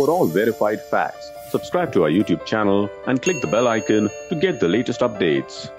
For all verified facts, subscribe to our YouTube channel and click the bell icon to get the latest updates.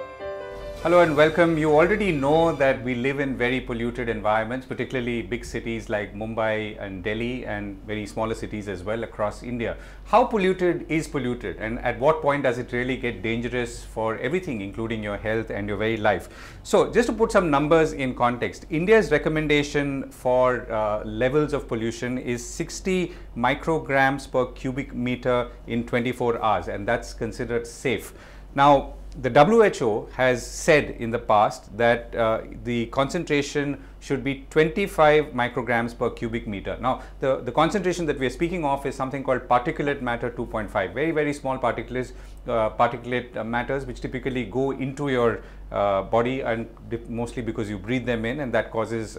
Hello and welcome. You already know that we live in very polluted environments, particularly big cities like Mumbai and Delhi and very smaller cities as well across India. How polluted is polluted, and at what point does it really get dangerous for everything, including your health and your very life? So just to put some numbers in context, India's recommendation for levels of pollution is 60 micrograms per cubic meter in 24 hours, and that's considered safe. Now, the WHO has said in the past that the concentration should be 25 micrograms per cubic meter. Now, the concentration that we are speaking of is something called particulate matter 2.5, very small particles, particulate matters which typically go into your body, and mostly because you breathe them in, and that causes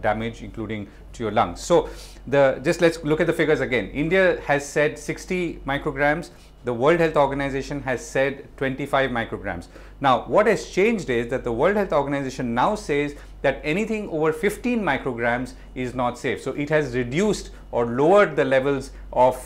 damage including to your lungs. So, just let's look at the figures again. India has said 60 micrograms. The World Health Organization has said 25 micrograms. Now, what has changed is that the World Health Organization now says that anything over 15 micrograms is not safe. So, it has reduced or lowered the levels of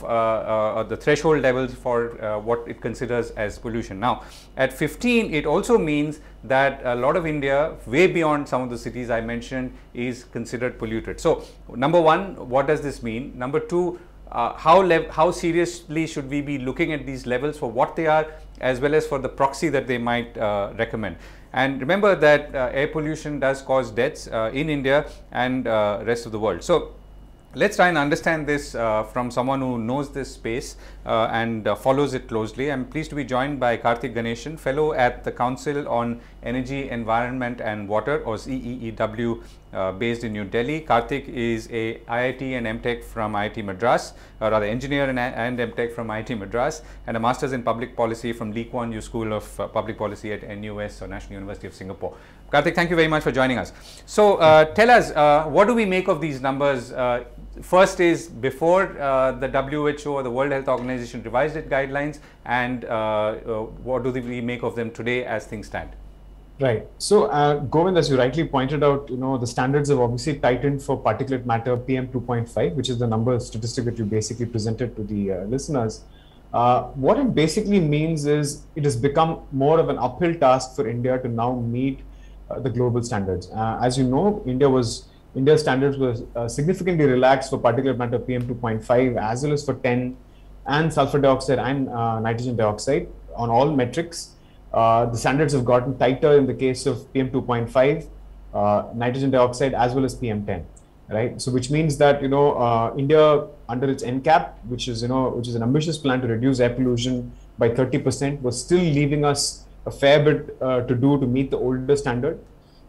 the threshold levels for what it considers as pollution. Now, at 15, it also means that a lot of India, way beyond some of the cities I mentioned, is considered polluted. So, number one, what does this mean? Number two, how seriously should we be looking at these levels for what they are, as well as for the proxy that they might recommend. And remember that air pollution does cause deaths in India and rest of the world. So let's try and understand this from someone who knows this space and follows it closely. I'm pleased to be joined by Karthik Ganeshan, fellow at the Council on Energy, Environment and Water, or CEEW, based in New Delhi. Karthik is a IIT and MTech from IIT Madras, or rather engineer and MTech from IIT Madras, and a master's in public policy from Lee Kuan Yew School of Public Policy at NUS, or National University of Singapore. Karthik, thank you very much for joining us. So tell us, what do we make of these numbers? First is before the WHO or the World Health Organization revised its guidelines, and what do we make of them today as things stand? Right. So, Govind, as you rightly pointed out, the standards have obviously tightened for particulate matter PM 2.5, which is the number statistic that you basically presented to the listeners. What it basically means is it has become more of an uphill task for India to now meet the global standards. As you know, India's standards were significantly relaxed for particulate matter PM 2.5, as well as for 10 and sulfur dioxide and nitrogen dioxide on all metrics. The standards have gotten tighter in the case of PM 2.5, nitrogen dioxide, as well as PM 10, right? So, which means that India, under its NCAP, which is an ambitious plan to reduce air pollution by 30%, was still leaving us a fair bit to do to meet the older standard.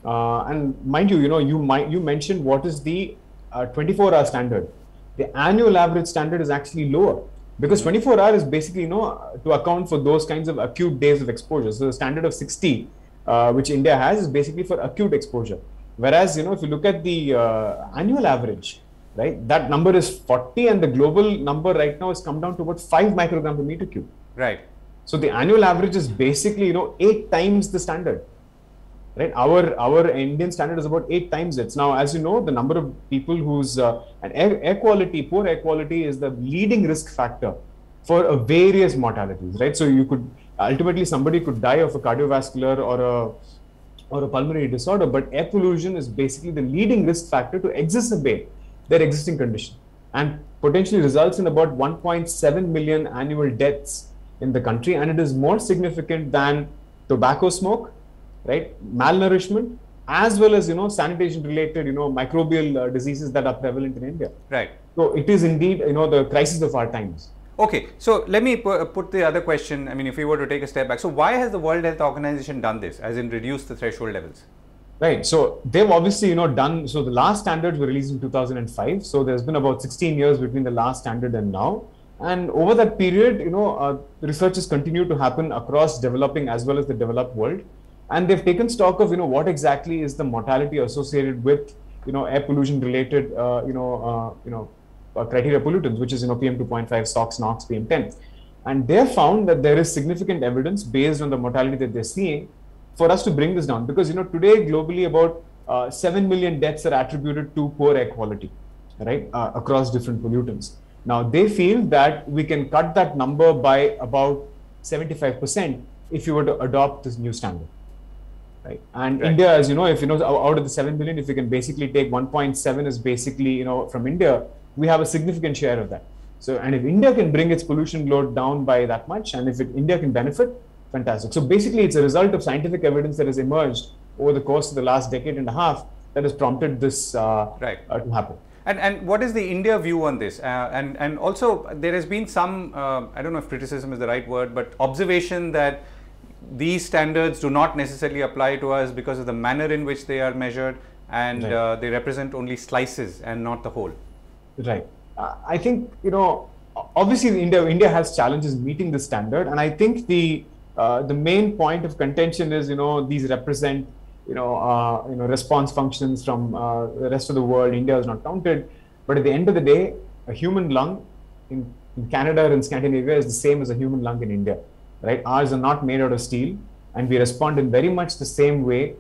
And mind you, you mentioned what is the 24-hour standard. The annual average standard is actually lower, because 24-hour is basically, to account for those kinds of acute days of exposure. So the standard of 60, which India has, is basically for acute exposure. Whereas, if you look at the annual average, right, that number is 40, and the global number right now has come down to about 5 microgram per meter cube. Right. So the annual average is basically, 8 times the standard. Right, our Indian standard is about 8 times it. Now, as you know, the number of people whose and poor air quality is the leading risk factor for various mortalities. Right, so you could ultimately, somebody could die of a cardiovascular or a pulmonary disorder, but air pollution is basically the leading risk factor to exacerbate their existing condition, and potentially results in about 1.7 million annual deaths in the country, and it is more significant than tobacco smoke, right, malnourishment, as well as sanitation related microbial diseases that are prevalent in India. Right. So it is indeed the crisis of our times. Okay, so let me put the other question. I mean, if we were to take a step back, so why has the World Health Organization done this, as in reduced the threshold levels? Right. So they've obviously done. So the last standards were released in 2005. So there's been about 16 years between the last standard and now. And over that period, research has continued to happen across developing as well as the developed world. And they've taken stock of, what exactly is the mortality associated with, air pollution related, criteria pollutants, which is, PM 2.5, SOx, NOx, PM 10. And they found that there is significant evidence based on the mortality that they're seeing for us to bring this down. Because, today globally about 7 million deaths are attributed to poor air quality, right, across different pollutants. Now, they feel that we can cut that number by about 75% if you were to adopt this new standard. Right. And India, as you know, if you know, out of the 7 billion, if you can basically take 1.7 is basically, you know, from India, we have a significant share of that. So, and if India can bring its pollution load down by that much, and if India can benefit, fantastic. So basically, it's a result of scientific evidence that has emerged over the course of the last decade and a half that has prompted this to happen. And what is the India view on this? And also, there has been some, I don't know if criticism is the right word, but observation that these standards do not necessarily apply to us because of the manner in which they are measured, and they represent only slices and not the whole. Right. I think, you know, obviously India has challenges meeting the standard, and I think the main point of contention is, you know, these represent, you know, response functions from the rest of the world. India is not counted, but at the end of the day, a human lung in Canada and Scandinavia is the same as a human lung in India. Right, ours are not made out of steel, and we respond in very much the same way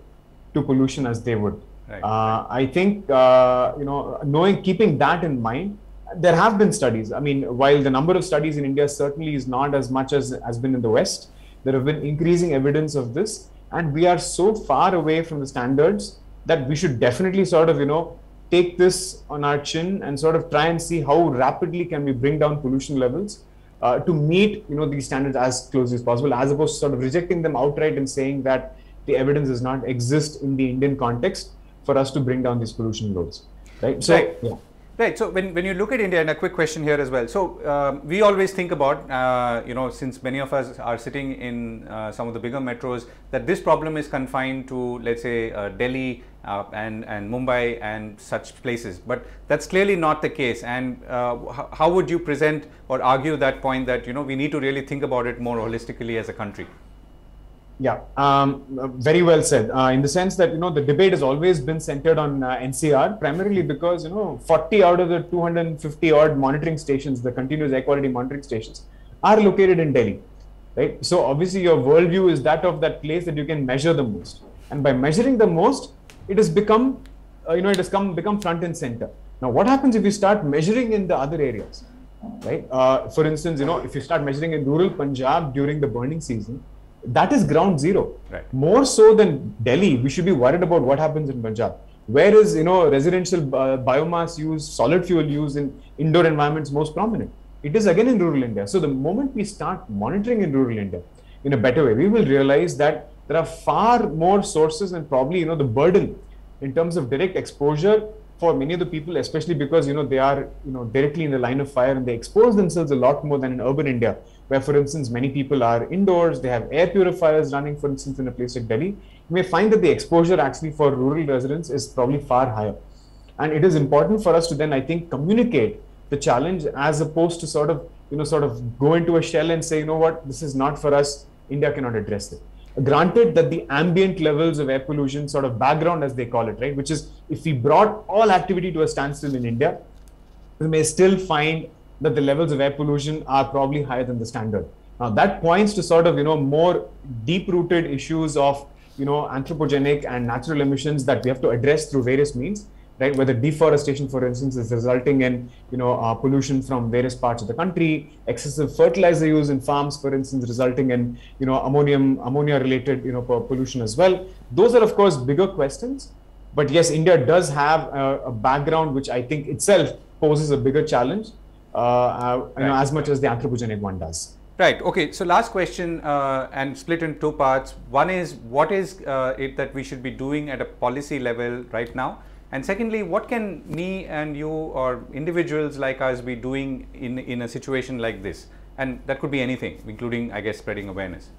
to pollution as they would. Right. I think you know, keeping that in mind, there have been studies. I mean, while the number of studies in India certainly is not as much as has been in the West, there have been increasing evidence of this, and we are so far away from the standards that we should definitely sort of, you know, take this on our chin and sort of try and see how rapidly can we bring down pollution levels to meet, you know, these standards as closely as possible, as opposed to sort of rejecting them outright and saying that the evidence does not exist in the Indian context for us to bring down these pollution loads. Right. So, yeah. Right. So when you look at India, and a quick question here as well. So we always think about, you know, since many of us are sitting in some of the bigger metros, that this problem is confined to, let's say, Delhi and Mumbai and such places. But that's clearly not the case. And how would you present or argue that point that, you know, we need to really think about it more holistically as a country? Yeah, very well said. In the sense that, you know, the debate has always been centered on NCR, primarily because, you know, 40 out of the 250 odd monitoring stations, the continuous air quality monitoring stations, are located in Delhi, right? So obviously your worldview is that of that place that you can measure the most. And by measuring the most, it has become, you know, it has become front and center. Now, what happens if you start measuring in the other areas, right? For instance, you know, if you start measuring in rural Punjab during the burning season, that is ground zero. Right. More so than Delhi, we should be worried about what happens in Punjab. Where is, you know, residential biomass use, solid fuel use in indoor environments most prominent? It is again in rural India. So the moment we start monitoring in rural India in a better way, we will realize that there are far more sources and probably, you know, the burden in terms of direct exposure for many of the people, especially because, you know, they are, you know, directly in the line of fire and they expose themselves a lot more than in urban India, where, for instance, many people are indoors, they have air purifiers running, for instance, in a place like Delhi. You may find that the exposure actually for rural residents is probably far higher. And it is important for us to then, I think, communicate the challenge as opposed to sort of, you know, sort of go into a shell and say, you know what, this is not for us, India cannot address it. Granted that the ambient levels of air pollution, sort of background as they call it, right, which is if we brought all activity to a standstill in India, we may still find that the levels of air pollution are probably higher than the standard. Now that points to sort of, you know, more deep-rooted issues of, you know, anthropogenic and natural emissions that we have to address through various means, right? Whether deforestation, for instance, is resulting in, you know, pollution from various parts of the country, excessive fertilizer use in farms, for instance, resulting in, you know, ammonia-related, you know, pollution as well. Those are, of course, bigger questions. But yes, India does have a background which I think itself poses a bigger challenge, you know, as much as the anthropogenic one does. Right. Okay. So last question and split in two parts. One is, what is it that we should be doing at a policy level right now? And secondly, what can me and you or individuals like us be doing in a situation like this? And that could be anything, including, I guess, spreading awareness.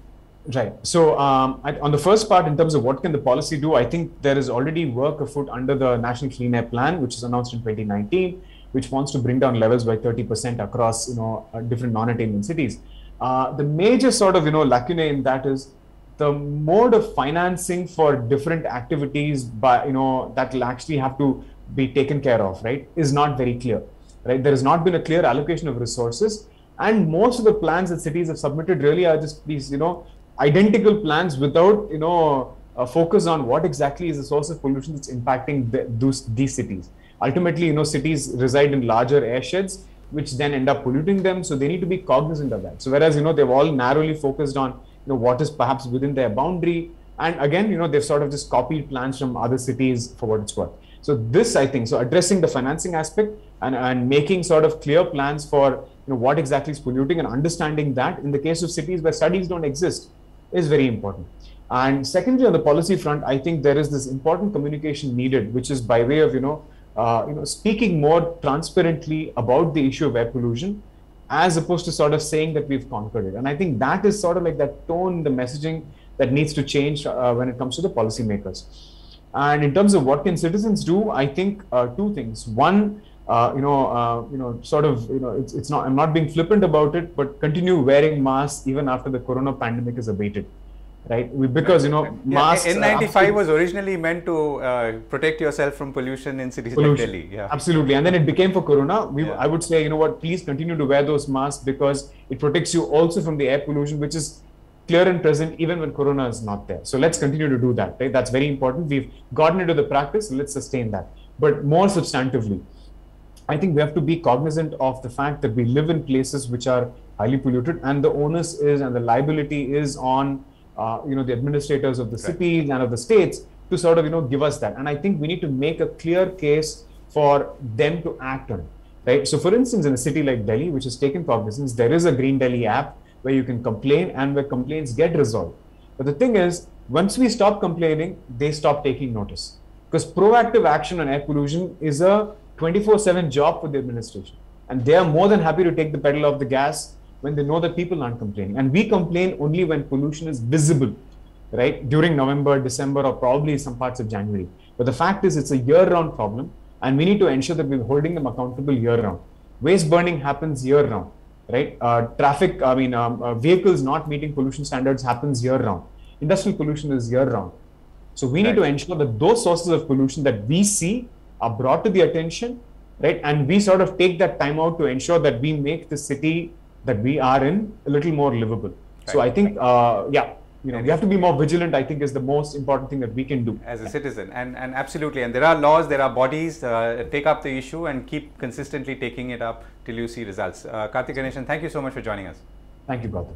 Right. So on the first part, in terms of what can the policy do, I think there is already work afoot under the National Clean Air Plan, which was announced in 2019, which wants to bring down levels by 30% across, you know, different non-attainment cities. The major sort of, you know, lacunae in that is the mode of financing for different activities, by, you know, that will actually have to be taken care of, right, is not very clear, right? There has not been a clear allocation of resources, and most of the plans that cities have submitted really are just these, you know, identical plans without, you know, a focus on what exactly is the source of pollution that's impacting these cities. Ultimately, you know, cities reside in larger airsheds, which then end up polluting them. So they need to be cognizant of that. So whereas, they've all narrowly focused on, what is perhaps within their boundary. And again, they've sort of just copied plans from other cities for what it's worth. So this, I think, so addressing the financing aspect and making sort of clear plans for, what exactly is polluting and understanding that in the case of cities where studies don't exist is very important. And secondly, on the policy front, I think there is this important communication needed, which is by way of, speaking more transparently about the issue of air pollution, as opposed to sort of saying that we've conquered it. And I think that is sort of like that tone, the messaging that needs to change when it comes to the policymakers. And in terms of what can citizens do, I think two things. One, it's not, I'm not being flippant about it, but continue wearing masks even after the corona pandemic is abated. Right, masks. N95 was originally meant to protect yourself from pollution in cities like Delhi. Yeah, absolutely. And then it became for corona. I would say, please continue to wear those masks because it protects you also from the air pollution, which is clear and present even when corona is not there. So let's continue to do that. Right, that's very important. We've gotten into the practice. Let's sustain that. But more substantively, I think we have to be cognizant of the fact that we live in places which are highly polluted, and the onus is and the liability is on the administrators of the cities and of the states to sort of, give us that. And I think we need to make a clear case for them to act on it, right? So for instance, in a city like Delhi, which has taken cognizance, there is a Green Delhi app where you can complain and where complaints get resolved. But the thing is, once we stop complaining, they stop taking notice. Because proactive action on air pollution is a 24/7 job for the administration. And they are more than happy to take the pedal off the gas when they know that people aren't complaining. And we complain only when pollution is visible, right? During November, December, or probably some parts of January. But the fact is, it's a year-round problem, and we need to ensure that we're holding them accountable year-round. Waste burning happens year-round, right? Vehicles not meeting pollution standards happens year-round. Industrial pollution is year-round. So we need to ensure that those sources of pollution that we see are brought to the attention, right? And we sort of take that time out to ensure that we make the city that we are in a little more livable. Right. So I think, we have to be more vigilant, I think, is the most important thing that we can do. As a citizen, and absolutely. And there are laws, there are bodies, take up the issue and keep consistently taking it up till you see results. Karthik Ganeshan, thank you so much for joining us. Thank you, Gautam.